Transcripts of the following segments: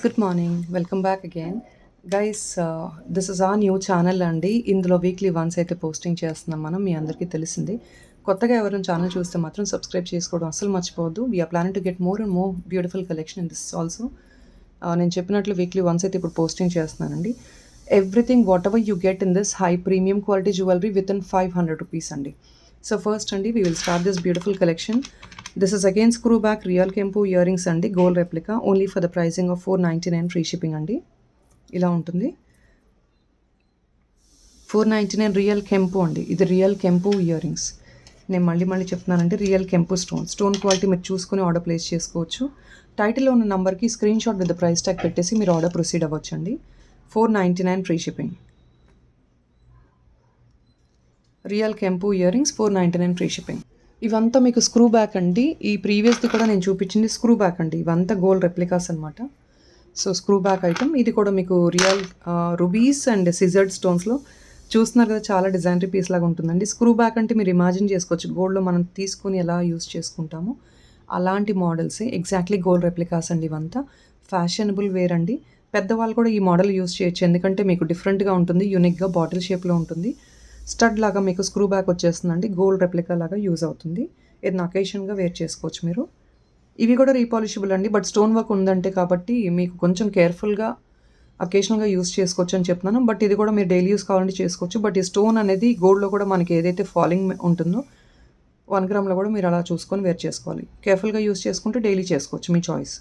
Good morning. Welcome back again. Guys, this is our new channel అండి. ఇందులో weekly once అయితే posting చేస్తున్నాం మనం. మీ అందరికీ తెలిసింది. కొత్తగా ఎవరైనా ఛానల్ చూస్తే మాత్రం సబ్స్క్రైబ్ చేసుకోవడం అస్సలు మర్చిపోవద్దు. We are planning to get more and more beautiful collection in this also. నేను చెప్పినట్లు వీక్లీ వన్స్ అయితే ఇప్పుడు పోస్టింగ్ చేస్తున్నానండి. Everything whatever you get in this high premium quality jewellery within 500 rupees అండి. సో ఫస్ట్ అండి we will start this beautiful collection. This is again screw back real Kempu earrings andi, gold replica, only for the pricing of 499 free shipping andi. ఇలా ఉంటుంది. 499 real కెంపు అండి. ఇది real కెంపు ear rings. నేను మళ్ళీ చెప్తున్నానంటే రియల్ కెంపు స్టోన్ క్వాలిటీ మీరు చూసుకొని ఆర్డర్ ప్లేస్ చేసుకోవచ్చు. టైటిల్లో ఉన్న నెంబర్కి screenshot with price tag పెట్టేసి మీరు ఆర్డర్ ప్రొసీడ్ అవ్వచ్చండి. 499 ఫ్రీ షిప్పింగ్. రియల్ కెంపు ఇయర్ రింగ్స్ 499 ఫ్రీ షిప్పింగ్. ఇవంతా మీకు స్క్రూ బ్యాక్ అండి. ఈ ప్రీవియస్ది కూడా నేను చూపించింది స్క్రూ బ్యాక్ అండి. ఇవంతా గోల్డ్ రెప్లికాస్ అనమాట. So screw back item. ఇది కూడా మీకు రియల్ రుబీస్ అండ్ సిజర్డ్ స్టోన్స్లో చూస్తున్నారు కదా, చాలా డిజైనరీ పీస్ లాగా ఉంటుందండి. స్క్రూ బ్యాక్ అంటే మీరు ఇమాజిన్ చేసుకోవచ్చు గోల్డ్లో మనం తీసుకొని ఎలా యూస్ చేసుకుంటామో అలాంటి మోడల్సే. ఎగ్జాక్ట్లీ గోల్డ్ రెప్లికాస్ అండి. ఇవంతా ఫ్యాషనబుల్ వేర్ అండి. పెద్దవాళ్ళు కూడా ఈ మోడల్ యూస్ చేయొచ్చు, ఎందుకంటే మీకు డిఫరెంట్గా ఉంటుంది, యూనిక్గా బాటిల్ షేప్లో ఉంటుంది. స్టడ్ లాగా మీకు స్క్రూ బ్యాక్ వచ్చేస్తుందండి. గోల్డ్ రెప్లికా లాగా యూజ్ అవుతుంది. ఏదైనా అకేషన్గా వేర్ చేసుకోవచ్చు మీరు. ఇవి కూడా రీపాలిషబుల్ అండి, బట్ స్టోన్ వర్క్ ఉందంటే కాబట్టి మీకు కొంచెం కేర్ఫుల్గా అకేషనల్గా యూజ్ చేసుకోవచ్చు అని చెప్తున్నాను. బట్ ఇది కూడా మీరు డైలీ యూస్ కావాలంటే చేసుకోవచ్చు. బట్ ఈ స్టోన్ అనేది గోల్డ్లో కూడా మనకి ఏదైతే ఫాలింగ్ ఉంటుందో 1 గ్రామ్లో కూడా మీరు అలా చూసుకొని వేర్ చేసుకోవాలి. కేర్ఫుల్గా యూజ్ చేసుకుంటే డైలీ చేసుకోవచ్చు, మీ చాయిస్.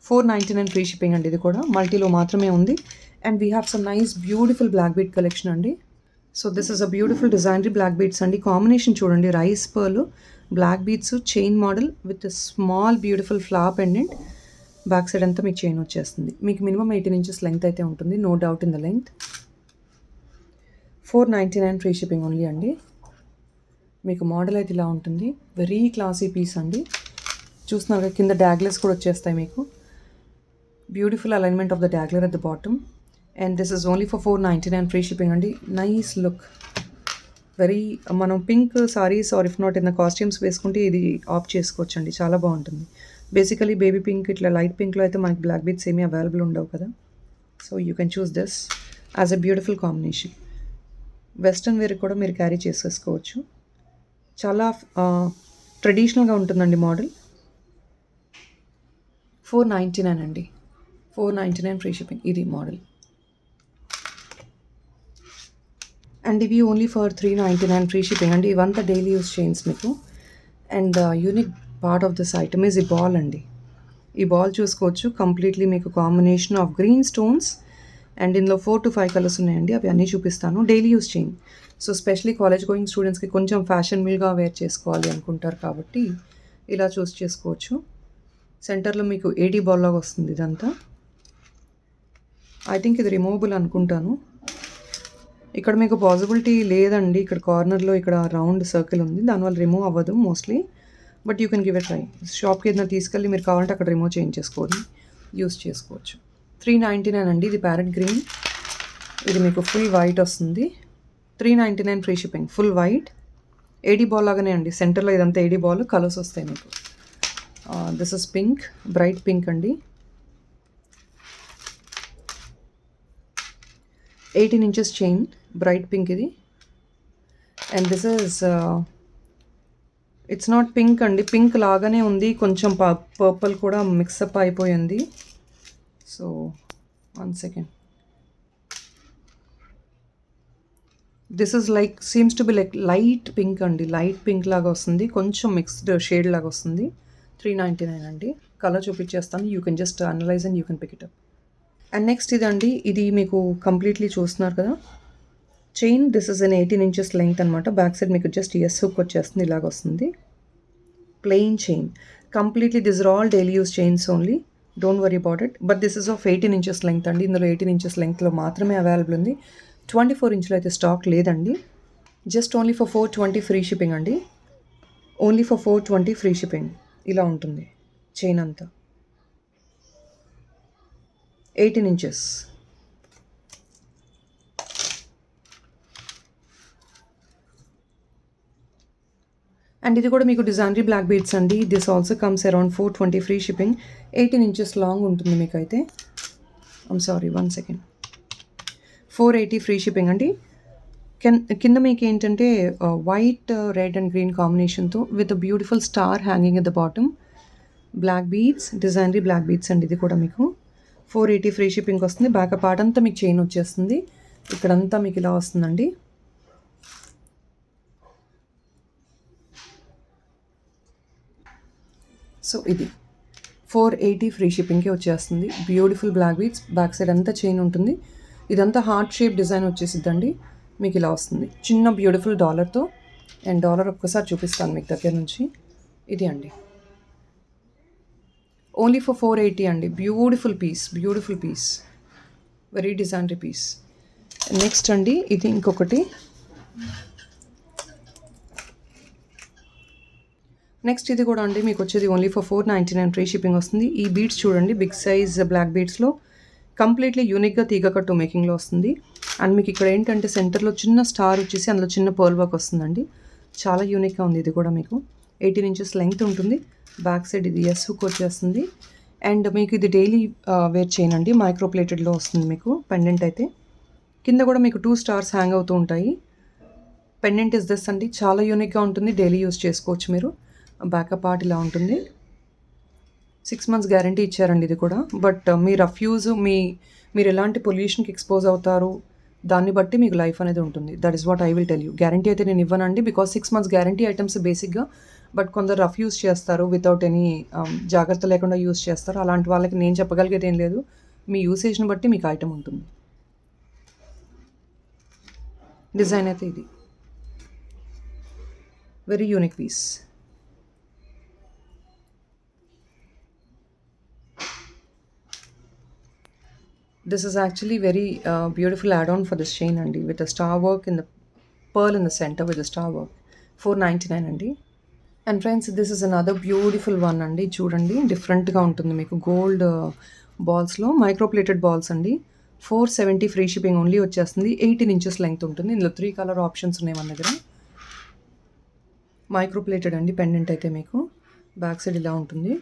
499 ఫ్రీ షిప్పింగ్ అండి. ఇది కూడా మల్టీలో మాత్రమే ఉంది. And we have some nice beautiful black bead collection అండి. So this is a beautiful designer black beads అండి. కాంబినేషన్ చూడండి, rice pearl, black beads, chain model with small beautiful flower pendant. Back side అంతా మీకు chain వచ్చేస్తుంది. మీకు minimum 18 inches length అయితే ఉంటుంది, no doubt in the length. 499 free shipping only అండి. మీకు మోడల్ అయితే ఇలా ఉంటుంది. వెరీ క్లాసీ పీస్ అండి. చూస్తున్నారు కింద డాగ్లెస్ కూడా వచ్చేస్తాయి మీకు. Beautiful alignment of the dangler at the bottom. And this is only for 499 free shipping అండి. Nice look. వెరీ మనం pink sarees or if not in the costumes వేసుకుంటే ఇది ఆప్ చేసుకోవచ్చు అండి, చాలా బాగుంటుంది. బేసికలీ బేబీ పింక్, ఇట్లా లైట్ పింక్లో అయితే మనకి బ్లాక్ బీడ్స్ ఏమీ అవైలబుల్ ఉండవు కదా. So you can choose this as a beautiful combination. Western wear కూడా మీరు క్యారీ చేసేసుకోవచ్చు. చాలా ట్రెడిషనల్గా ఉంటుందండి మోడల్. 499 అండి. 499 ఫ్రీ షిప్పింగ్ ఇది మోడల్. అండ్ ఇవి ఓన్లీ ఫర్ 399 ఫ్రీ షిప్పింగ్ అండి. ఇవంతా డైలీ యూస్ చైన్స్ మీకు. And unique part of this item is ఈ బాల్ అండి. ఈ బాల్ చూసుకోవచ్చు. కంప్లీట్లీ మీకు combination of green stones and ఇందులో 4 to 5 కలర్స్ ఉన్నాయండి. అవి అన్నీ చూపిస్తాను. Daily use chain. So specially college going స్టూడెంట్స్కి కొంచెం ఫ్యాషనబుల్గా వేర్ చేసుకోవాలి అనుకుంటారు కాబట్టి ఇలా చూస్ చేసుకోవచ్చు. సెంటర్లో మీకు ఏడీ బాల్ లాగా వస్తుంది ఇదంతా. ఐ థింక్ ఇది రిమూవబుల్ అనుకుంటాను. ఇక్కడ మీకు పాసిబిలిటీ లేదండి. ఇక్కడ కార్నర్లో ఇక్కడ రౌండ్ సర్కిల్ ఉంది, దానివల్ల రిమూవ్ అవ్వదు mostly. But you can give a try. షాప్కి ఏదైనా తీసుకెళ్ళి మీరు కావాలంటే అక్కడ రిమూవ్ చేయించేసుకోండి, యూస్ చేసుకోవచ్చు. 399 అండి. ఇది ప్యారెట్ గ్రీన్. ఇది మీకు ఫుల్ వైట్ వస్తుంది. 399 ఫ్రీ షిప్పింగ్. ఫుల్ వైట్ ఏడీ బాల్ లాగానే అండి. సెంటర్లో ఇదంతా ఏడీ బాల్, కలర్స్ వస్తాయి మీకు. This is pink, bright pink అండి. 18 ఇంచెస్ చైన్, బ్రైట్ పింక్ ఇది. And this is it's not pink అండి, పింక్ లాగానే ఉంది, కొంచెం పర్పుల్ కూడా మిక్సప్ అయిపోయింది. So 1 second. This is like seems to be like light pink అండి. లైట్ పింక్ లాగా వస్తుంది, కొంచెం మిక్స్డ్ షేడ్ లాగా వస్తుంది. 399 అండి. కలర్ చూపించేస్తాను, you can just analyse and you can pick it up. And next ఇదండి. ఇది మీకు కంప్లీట్లీ చూస్తున్నారు కదా chain. This is an 18 inches length అనమాట. బ్యాక్ సైడ్ మీకు జస్ట్ ఎస్ హుక్ వచ్చేస్తుంది, ఇలాగ వస్తుంది. Plain chain completely. This are all daily use chains only, don't worry about it. But this is of 18 inches length అండి. ఇందులో 18 inches లెంగ్త్లో మాత్రమే available ఉంది. 24 ఇంచులో అయితే స్టాక్ లేదండి. Just only for 420 free shipping అండి. Only for 420 free shipping. ఇలా ఉంటుంది chain అంతా. 18 ఇంచెస్. అండ్ ఇది కూడా మీకు డిజైనరీ బ్లాక్ బీడ్స్ అండి. This also comes around 420 free shipping. 18 inches long ఉంటుంది మీకు అయితే. Sorry 1 second. 480 ఫ్రీ షిప్పింగ్ అండి. కింద మీకు ఏంటంటే వైట్, రెడ్ అండ్ గ్రీన్ కాంబినేషన్తో with beautiful star hanging at the bottom. Black beads, designery black beads అండి. ఇది కూడా మీకు 480 ఫ్రీ షిప్పింగ్ వస్తుంది. బ్యాకప్ పార్ట్ అంతా మీకు చైన్ వచ్చేస్తుంది. ఇక్కడంతా మీకు ఇలా వస్తుందండి. సో ఇది 480 ఫ్రీ షిప్పింగ్కి వచ్చేస్తుంది. Beautiful black beads, back side అంతా చైన్ ఉంటుంది. ఇదంతా హార్ట్ షేప్ డిజైన్ వచ్చేసిద్దండి. మీకు ఇలా వస్తుంది చిన్న బ్యూటిఫుల్ డాలర్తో. అండ్ డాలర్ ఒక్కసారి చూపిస్తాను మీకు దగ్గర నుంచి. ఇది అండి, ఓన్లీ ఫర్ 480 అండి. Beautiful piece, very designery piece. Next అండి, ఇది ఇంకొకటి. నెక్స్ట్ ఇది కూడా అండి మీకు వచ్చేది ఓన్లీ ఫర్ 499 ఫ్రీ షిప్పింగ్ వస్తుంది. ఈ బీడ్స్ చూడండి, బిగ్ సైజ్ బ్లాక్ బీడ్స్లో కంప్లీట్లీ యూనిక్గా తీగకట్టు మేకింగ్లో వస్తుంది. అండ్ మీకు ఇక్కడ ఏంటంటే సెంటర్లో చిన్న స్టార్ వచ్చేసి అందులో చిన్న పర్ల్ వర్క్ వస్తుందండి. చాలా యూనిక్గా ఉంది. ఇది కూడా మీకు 18 ఇంచెస్ లెంగ్త్ ఉంటుంది. బ్యాక్ సైడ్ ఇది ఎస్ హుక్ వచ్చేస్తుంది. అండ్ మీకు ఇది డైలీ వేర్ చైన్ అండి. మైక్రో ప్లేటెడ్లో వస్తుంది మీకు పెండెంట్ అయితే. కింద కూడా మీకు 2 స్టార్స్ హ్యాంగ్ అవుతూ ఉంటాయి. పెండెంట్ ఇస్ దిస్ అండి. చాలా యూనిక్గా ఉంటుంది. డైలీ యూస్ చేసుకోవచ్చు మీరు. బ్యాకప్ పార్ట్ ఇలా ఉంటుంది. 6 months గ్యారంటీ ఇచ్చారండి ఇది కూడా. బట్ మీ రఫ్ యూజ్, మీరు ఎలాంటి పొల్యూషన్కి ఎక్స్పోజ్ అవుతారు దాన్ని బట్టి మీకు లైఫ్ అనేది ఉంటుంది. That is what I will tell you. Guarantee అయితే నేను ఇవ్వనండి, బికాస్ 6 months గ్యారంటీ ఐటమ్స్ బేసిక్గా. బట్ కొందరు రఫ్ యూస్ చేస్తారు, వితౌట్ ఎనీ జాగ్రత్త లేకుండా యూస్ చేస్తారు. అలాంటి వాళ్ళకి నేను చెప్పగలిగేది ఏం లేదు. మీ యూసేజ్ని బట్టి మీకు ఐటమ్ ఉంటుంది. డిజైన్ అయితే ఇది very unique piece. This is actually very beautiful add-on for this chain అండి, with a star work in the pearl in the center with the star work. 499 అండి. And friends, this is another beautiful one అండి. చూడండి, డిఫరెంట్గా ఉంటుంది మీకు. Gold బాల్స్లో micro plated balls అండి. 470 free shipping only వచ్చేస్తుంది. 18 inches length ఉంటుంది. ఇందులో 3 కలర్ ఆప్షన్స్ ఉన్నాయి మన దగ్గర. మైక్రో ప్లేటెడ్ అండి. పెండెంట్ అయితే మీకు బ్యాక్ సైడ్ ఇలా ఉంటుంది.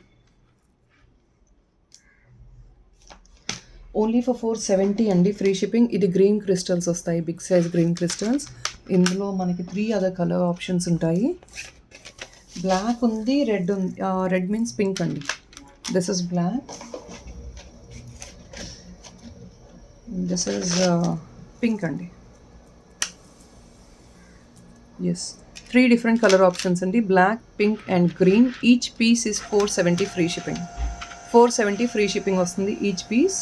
ఓన్లీ ఫర్ 470 అండి ఫ్రీ షిప్పింగ్. ఇది గ్రీన్ క్రిస్టల్స్ వస్తాయి, బిగ్ సైజ్ గ్రీన్ క్రిస్టల్స్. ఇందులో మనకి 3 అదర్ కలర్ ఆప్షన్స్ ఉంటాయి. బ్లాక్ ఉంది, రెడ్ ఉంది. రెడ్ మీన్స్ పింక్ అండి. This is black, this is pink అండి. ఎస్, 3 డిఫరెంట్ కలర్ ఆప్షన్స్ అండి. Black, pink and green. Each piece is 470 free shipping. 470 free shipping వస్తుంది each piece.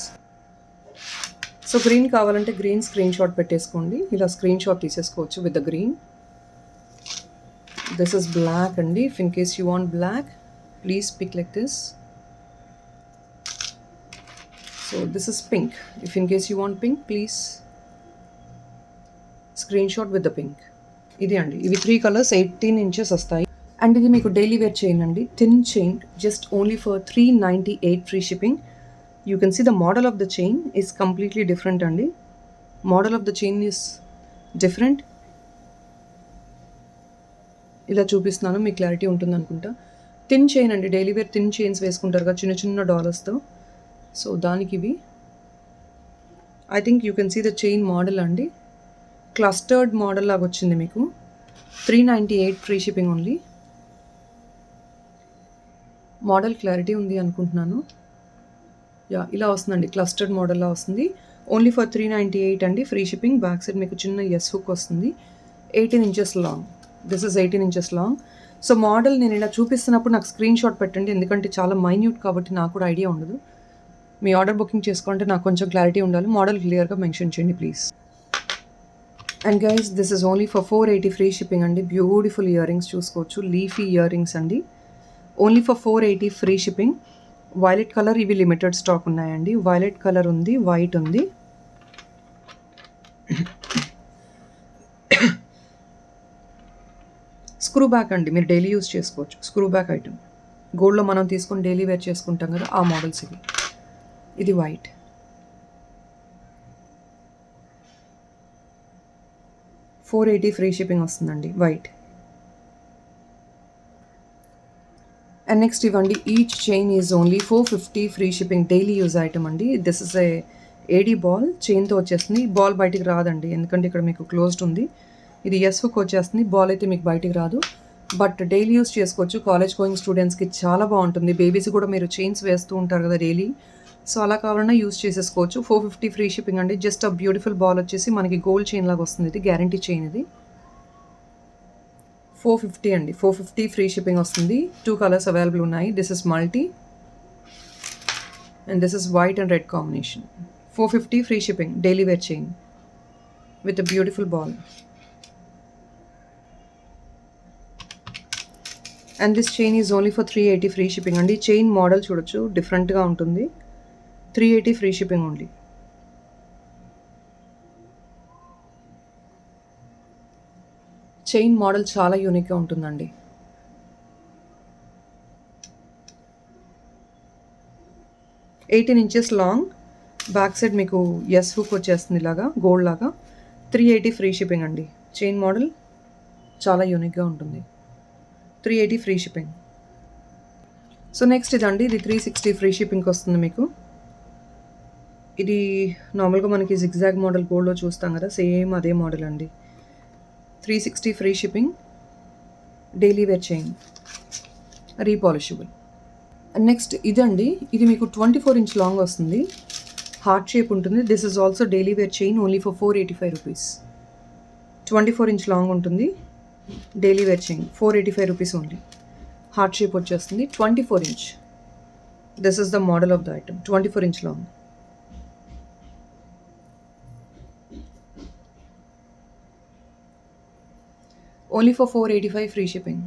So green కావాలంటే green screenshot పెట్టేసుకోండి. ఇలా screenshot తీసేసుకోవచ్చు with the green. This is black అండి. If in case you want black, please pick like this. So this is pink. If in case you want pink, please screenshot with the pink. ఇది అండి, ఇవి 3 colours 18 inches వస్తాయి. And ఇది మీకు daily wear chain అండి. Thin chain, just only for 398 free shipping. You can see the model of the chain is completely different అండి. Model of the chain is different. ఇలా చూపిస్తున్నాను, మీకు క్లారిటీ ఉంటుంది అనుకుంటా. థిన్ చైన్ అండి. డైలీ వేర్ థిన్ చైన్స్ వేసుకుంటారు కదా చిన్న చిన్న డాలర్స్తో. సో దానికి ఇవి. I think you can see the chain model అండి. క్లస్టర్డ్ మోడల్ లాగా వచ్చింది మీకు. 398 free shipping only. Model clarity ఉంది అనుకుంటున్నాను. యా, ఇలా వస్తుందండి. క్లస్టర్డ్ మోడల్లా వస్తుంది. ఓన్లీ ఫర్ 398 అండి ఫ్రీ షిప్పింగ్. బ్యాక్ సైడ్ మీకు చిన్న ఎస్ హుక్ వస్తుంది. 18 inches long. This is 18 inches long. So model నేను ఇలా చూపిస్తున్నప్పుడు నాకు స్క్రీన్ షాట్ పెట్టండి, ఎందుకంటే చాలా మైన్యూట్ కాబట్టి నాకు కూడా ఐడియా ఉండదు. మీ ఆర్డర్ బుకింగ్ చేసుకుంటే నాకు కొంచెం క్లారిటీ ఉండాలి. మోడల్ క్లియర్గా మెన్షన్ చేయండి please. And guys, this is only for 480 free shipping అండి. బ్యూటిఫుల్ ఇయర్ రింగ్స్ చూసుకోవచ్చు. లీఫీ ఇయర్ రింగ్స్ అండి. Only for 480 free shipping. Violet colour, ఇవి లిమిటెడ్ స్టాక్ ఉన్నాయండి. వైలెట్ కలర్ ఉంది, వైట్ ఉంది. స్క్రూ బ్యాక్ అండి, మీరు డైలీ యూస్ చేసుకోవచ్చు. Screw back item. గోల్డ్లో మనం తీసుకొని డైలీ వేర్ చేసుకుంటాం కదా, ఆ మోడల్స్ ఇవి. ఇది వైట్. $480 ఫ్రీ షిప్పింగ్ వస్తుందండి వైట్. అండ్ నెక్స్ట్ ఇవ్వండి, each chain is only 450 free shipping. Daily use item అండి. This is a AD ball చైన్తో వచ్చేస్తుంది. బాల్ బయటికి రాదండి, ఎందుకంటే ఇక్కడ మీకు క్లోజ్డ్ ఉంది. ఇది ఎస్ హుక్ వచ్చేస్తుంది. బాల్ అయితే మీకు బయటికి రాదు, బట్ డైలీ యూస్ చేసుకోవచ్చు. కాలేజ్ గోయింగ్ స్టూడెంట్స్కి చాలా బాగుంటుంది. బేబీస్ కూడా మీరు చైన్స్ వేస్తూ ఉంటారు కదా డైలీ, సో అలా కావాలన్నా యూస్ చేసేసుకోవచ్చు. 450 ఫ్రీ షిప్పింగ్ అండి. జస్ట్ ఆ బ్యూటిఫుల్ బాల్ వచ్చేసి మనకి గోల్డ్ చైన్ లాగా వస్తుంది. ఇది గ్యారంటీ చైన్. ఇది 450 అండి. 450 ఫ్రీ షిప్పింగ్ వస్తుంది. 2 కలర్స్ అవైలబుల్ ఉన్నాయి. This is multi and this is white and red combination. 450 free shipping, daily wear chain with a beautiful ball. And this chain is only for 380 free shipping అండి. Chain model చూడొచ్చు, డిఫరెంట్గా ఉంటుంది. 380 free shipping only. Chain model చాలా యూనిక్గా ఉంటుందండి. Eighteen inches long, back side మీకు S hook వచ్చేస్తుంది ఇలాగా గోల్డ్ లాగా. 380 ఫ్రీ షిప్పింగ్ అండి. చైన్ మోడల్ చాలా యూనిక్గా ఉంటుంది. 380 ఫ్రీ షిప్పింగ్. సో నెక్స్ట్ ఇదండి, ఇది 360 ఫ్రీ షిప్పింగ్కి వస్తుంది మీకు. ఇది నార్మల్గా మనకి జిగ్జాగ్ మోడల్ గోల్డ్లో చూస్తాం కదా, సేమ్ అదే మోడల్ అండి. 360 free shipping, daily wear chain, repolishable. And next ఇదండి, ఇది మీకు 24 ఇంచ్ లాంగ్ వస్తుంది. హార్ట్ షేప్ ఉంటుంది. This is also daily wear chain only for 485 rupees. 24 inch long ఉంటుంది. Daily wear chain 485 rupees only. Heart shape వచ్చేస్తుంది. 24 inch. This is the model of the item. 24 inch long. Only for 485 free shipping.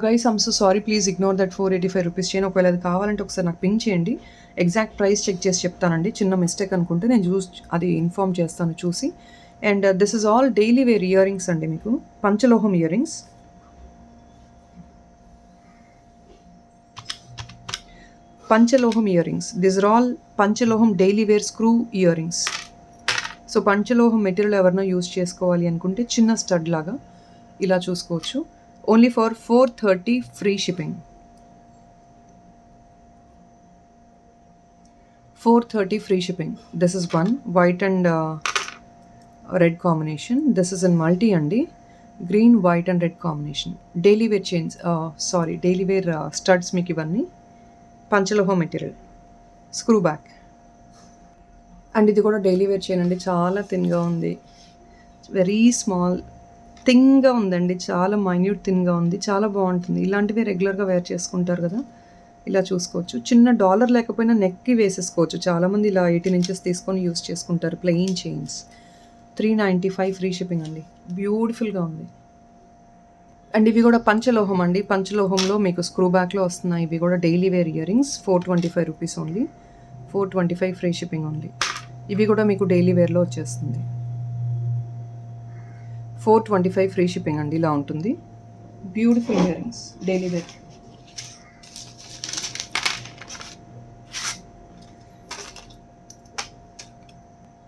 Guys I'm so sorry, please ignore that 485 rupees chain. ఒకవేళ అది కావాలంటే ఒకసారి నాకు pink చేయండి, exact price check చేసి చెప్తానండి. చిన్న మిస్టేక్ అనుకుంటే నేను అది ఇన్ఫామ్ చేస్తాను చూసి. And this is all daily wear earrings అండి. మీకు పంచలోహం ఇయర్ రింగ్స్. పంచలోహం earrings. This are all పంచలోహం daily wear screw earrings. So పంచలోహం మెటీరియల్ ఎవరైనా యూస్ చేసుకోవాలి అనుకుంటే చిన్న స్టడ్ లాగా ఇలా చూసుకోవచ్చు. Only for 430 free shipping. 430 free shipping. This is one white and red combination. This is in multi అండి. Green, white and red combination. Daily wear chains, daily wear studs మీకు ఇవన్నీ. పంచలోహం మెటీరియల్, స్క్రూ బ్యాక్. అండ్ ఇది కూడా daily wear chain అండి. చాలా థిన్గా ఉంది, very small థిన్గా ఉందండి. చాలా మైన్యూట్ థిన్గా ఉంది. చాలా బాగుంటుంది. ఇలాంటివి రెగ్యులర్గా వేర్ చేసుకుంటారు కదా, ఇలా చూసుకోవచ్చు. చిన్న డాలర్ లేకపోయినా నెక్కి వేసేసుకోవచ్చు. చాలామంది ఇలా 18 ఇంచెస్ తీసుకొని యూస్ చేసుకుంటారు. Plain chains. 395 ఫ్రీ షిప్పింగ్ అండి. బ్యూటిఫుల్గా ఉంది. అండ్ ఇవి కూడా పంచలోహం అండి. పంచలోహంలో మీకు స్క్రూ బ్యాక్లో వస్తున్నాయి. ఇవి కూడా daily wear earrings. 425 rupees only. 425 free shipping ఉంది. ఇవి కూడా మీకు డైలీ వేర్లో వచ్చేస్తుంది. 425 ఫ్రీ షిప్పింగ్ అండి. ఇలా ఉంటుంది. Beautiful earrings daily wear.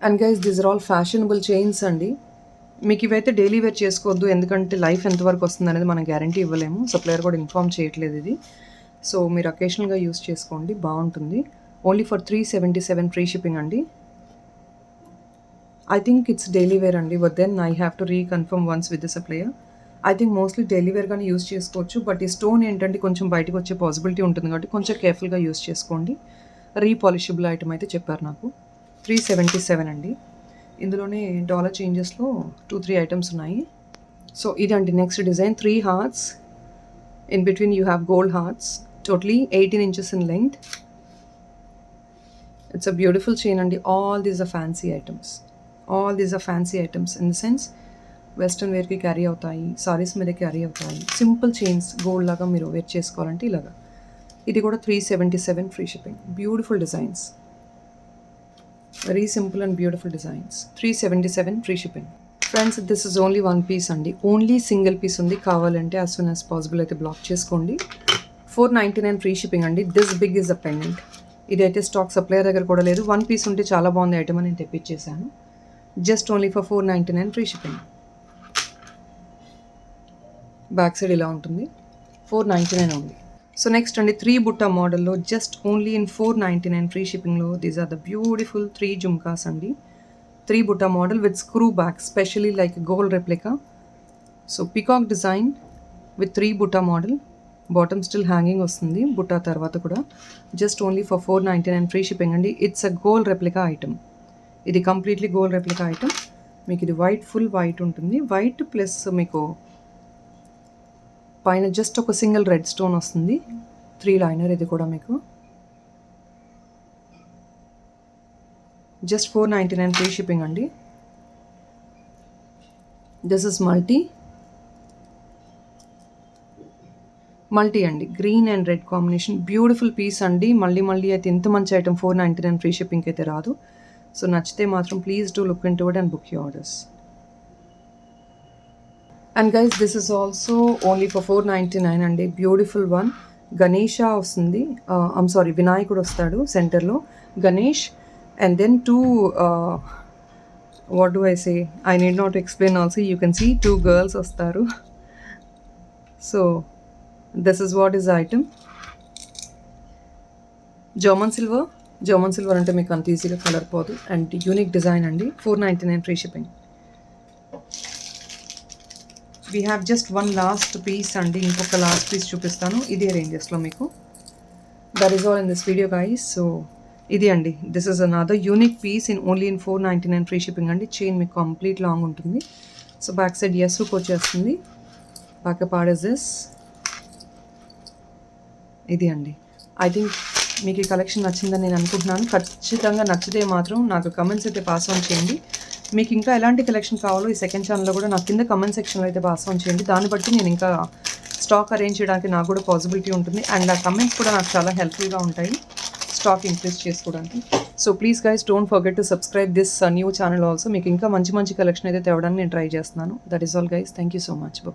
And guys these are all fashionable chains అండి. మీకు ఇవైతే డైలీ వేర్ చేసుకోవద్దు, ఎందుకంటే లైఫ్ ఎంతవరకు వస్తుంది అనేది మనం గ్యారంటీ ఇవ్వలేము. సప్లయర్ కూడా ఇన్ఫామ్ చేయట్లేదు ఇది. సో మీరు అకేషనల్గా యూస్ చేసుకోండి, బాగుంటుంది. ఓన్లీ ఫర్ 377 ఫ్రీ షిప్పింగ్ అండి. I think it's daily wear అండి, but then I have to reconfirm once with the supplier. I think mostly daily wear గానే యూస్ చేసుకోవచ్చు, బట్ ఈ స్టోన్ ఏంటంటే కొంచెం బయటకు వచ్చే పాసిబిలిటీ ఉంటుంది కాబట్టి కొంచెం కేర్ఫుల్గా యూస్ చేసుకోండి. రీపాలిషబుల్ ఐటమ్ అయితే చెప్పారు నాకు. 377 అండి. ఇందులోనే డాలర్ చేంజెస్లో 2-3 ఐటమ్స్ ఉన్నాయి. సో ఇదండి next design. 3 hearts. In between you have gold hearts. Totally 18 inches in length. It's a beautiful chain అండి. All these are fancy items. In the sense western వేర్కి carry అవుతాయి, సారీస్ మీద క్యారీ అవుతాయి. Simple chains gold లాగా మీరు wear చేసుకోవాలంటే ఇలాగా. ఇది కూడా 377 free shipping. Beautiful designs, very simple and beautiful designs. 377 free shipping. Friends this is only 1 piece అండి. ఓన్లీ సింగిల్ పీస్ ఉంది. కావాలంటే యాజ్ సూన్ యాజ్ పాసిబుల్ అయితే బ్లాక్ చేసుకోండి. 499 ఫ్రీ షిప్పింగ్ అండి. This big is a pendant. ఇదైతే stock supplier దగ్గర కూడా లేదు. 1 పీస్ ఉంటే చాలా బాగుంది ఐటమ్ అని నేను తెప్పించేసాను. Just only for 499 free shipping. Back side ఇలా ఉంటుంది. 499 ఓన్లీ. సో నెక్స్ట్ అండి 3 బుట్టా మోడల్లో జస్ట్ ఓన్లీ ఇన్ 499 ఫ్రీ షిప్పింగ్లో these are the beautiful 3 jhumkas అండి. 3 బుట్టా model with screw back, specially like gold replica. So peacock design with 3 బుట్టా మోడల్, బాటమ్ స్టిల్ హ్యాంగింగ్ వస్తుంది బుట్టా తర్వాత కూడా. Just only for 499 free shipping అండి. It's a gold replica item. ఇది కంప్లీట్లీ గోల్డ్ రెప్లికా ఐటమ్. మీకు ఇది వైట్, ఫుల్ వైట్ ఉంటుంది. వైట్ ప్లస్ మీకు పైన జస్ట్ ఒక సింగిల్ రెడ్ స్టోన్ వస్తుంది. 3 లైనర్ ఇది కూడా మీకు జస్ట్ 499 ఫ్రీ షిప్పింగ్ అండి. దిస్ ఇస్ మల్టీ అండి, green and red combination, beautiful piece అండి. మళ్ళీ అయితే ఇంత మంచి ఐటమ్ 499 ఫ్రీ షిప్పింగ్కి అయితే రాదు. సో నచ్చితే మాత్రం please do look into it and book your orders. And guys this is also only for 499 అండి. Beautiful one. గణేష వస్తుంది, సారీ వినాయకుడు వస్తాడు సెంటర్లో, Ganesh. And then 2 what do I say, I need not explain also, you can see 2 girls వస్తారు. So this is what is item. German silver అంటే మీకు అంత ఈజీగా కలర్ పోదు. అండ్ యూనిక్ డిజైన్ అండి. 499 free shipping. We have just one last piece అండి. ఇంకొక last piece చూపిస్తాను ఇదే రేంజెస్లో మీకు. That is all in this video guys. So ఇది అండి, this is another unique piece in only in 499 free shipping అండి. చైన్ మీకు కంప్లీట్ లాంగ్ ఉంటుంది. So back side S hook వచ్చేస్తుంది. Back part is this. ఇది అండి. ఐ థింక్ మీకు ఈ కలెక్షన్ నచ్చిందని నేను అనుకుంటున్నాను. ఖచ్చితంగా నచ్చితే మాత్రం నాకు కమెంట్స్ అయితే పాస్ ఆన్ చేయండి. మీకు ఇంకా ఎలాంటి కలెక్షన్ కావాలో ఈ సెకండ్ ఛానల్లో కూడా నాకు కింద కమెంట్ సెక్షన్లో అయితే పాస్ ఆన్ చేయండి. దాన్ని బట్టి నేను ఇంకా స్టాక్ అరేంజ్ చేయడానికి నాకు కూడా పాసిబిలిటీ ఉంటుంది. అండ్ ఆ కమెంట్స్ కూడా నాకు చాలా హెల్ప్ఫుల్గా ఉంటాయి స్టాక్ ఇంక్రీజ్ చేసుకోవడానికి. So please guys don't forget to subscribe this new channel also. మీకు ఇంకా మంచి కలెక్షన్ అయితే తేవడానికి నేను ట్రై చేస్తున్నాను. That is all guys. Thank you so much. Bye.